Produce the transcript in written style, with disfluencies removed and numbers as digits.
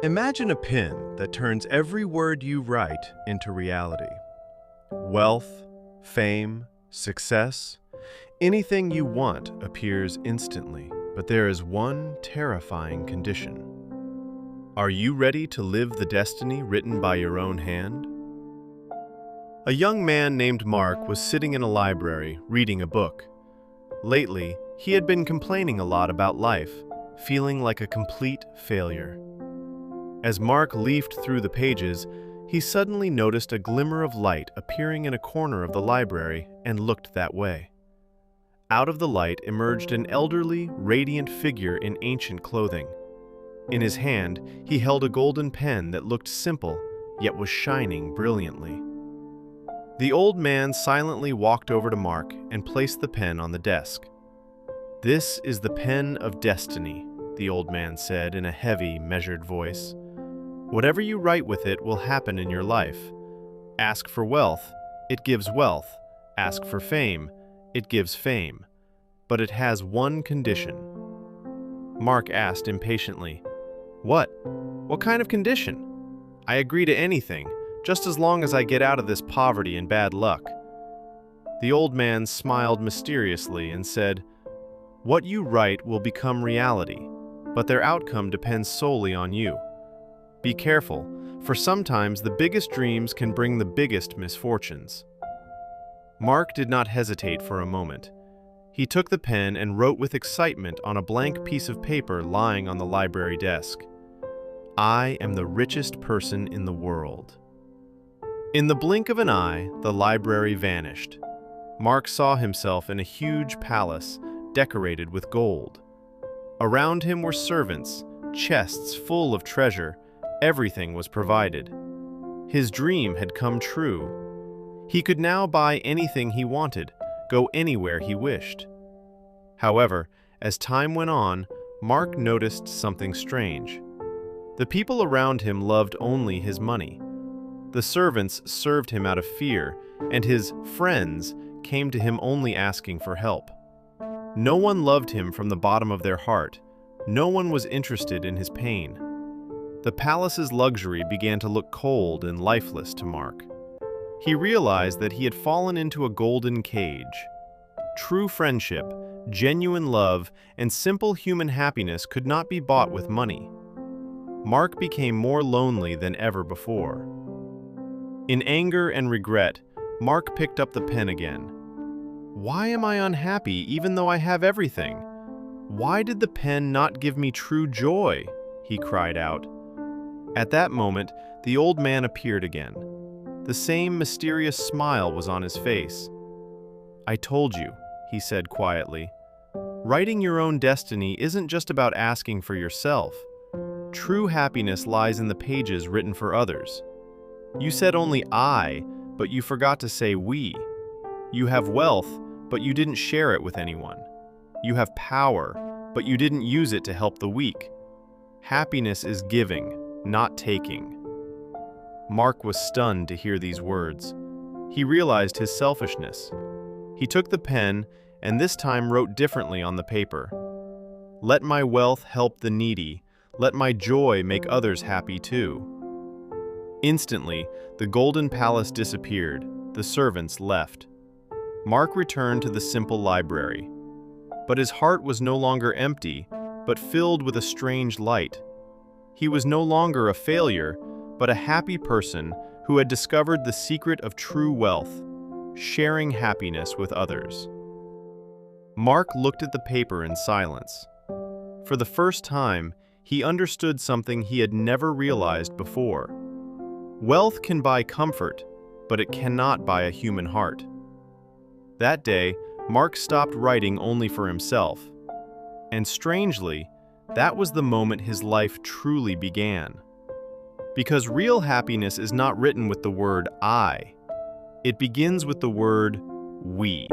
Imagine a pen that turns every word you write into reality. Wealth, fame, success, anything you want appears instantly, but there is one terrifying condition. Are you ready to live the destiny written by your own hand? A young man named Mark was sitting in a library reading a book. Lately, he had been complaining a lot about life, feeling like a complete failure. As Mark leafed through the pages, he suddenly noticed a glimmer of light appearing in a corner of the library and looked that way. Out of the light emerged an elderly, radiant figure in ancient clothing. In his hand, he held a golden pen that looked simple, yet was shining brilliantly. The old man silently walked over to Mark and placed the pen on the desk. "This is the pen of destiny," the old man said in a heavy, measured voice. "Whatever you write with it will happen in your life. Ask for wealth, it gives wealth. Ask for fame, it gives fame. But it has one condition." Mark asked impatiently, "What? What kind of condition? I agree to anything, just as long as I get out of this poverty and bad luck." The old man smiled mysteriously and said, "What you write will become reality, but their outcome depends solely on you. Be careful, for sometimes the biggest dreams can bring the biggest misfortunes." Mark did not hesitate for a moment. He took the pen and wrote with excitement on a blank piece of paper lying on the library desk. "I am the richest person in the world." In the blink of an eye, the library vanished. Mark saw himself in a huge palace decorated with gold. Around him were servants, chests full of treasure. Everything was provided. His dream had come true. He could now buy anything he wanted, go anywhere he wished. However, as time went on, Mark noticed something strange. The people around him loved only his money. The servants served him out of fear, and his friends came to him only asking for help. No one loved him from the bottom of their heart. No one was interested in his pain. The palace's luxury began to look cold and lifeless to Mark. He realized that he had fallen into a golden cage. True friendship, genuine love, and simple human happiness could not be bought with money. Mark became more lonely than ever before. In anger and regret, Mark picked up the pen again. "Why am I unhappy even though I have everything? Why did the pen not give me true joy?" he cried out. At that moment, the old man appeared again. The same mysterious smile was on his face. "I told you," he said quietly. "Writing your own destiny isn't just about asking for yourself. True happiness lies in the pages written for others. You said only I, but you forgot to say we. You have wealth, but you didn't share it with anyone. You have power, but you didn't use it to help the weak. Happiness is giving, not taking." Mark was stunned to hear these words. He realized his selfishness. He took the pen and this time wrote differently on the paper. "Let my wealth help the needy. Let my joy make others happy too." Instantly, the golden palace disappeared. The servants left. Mark returned to the simple library. But his heart was no longer empty, but filled with a strange light. He was no longer a failure, but a happy person who had discovered the secret of true wealth, sharing happiness with others. Mark looked at the paper in silence. For the first time, he understood something he had never realized before. Wealth can buy comfort, but it cannot buy a human heart. That day, Mark stopped writing only for himself. And strangely, that was the moment his life truly began. Because real happiness is not written with the word I. It begins with the word we.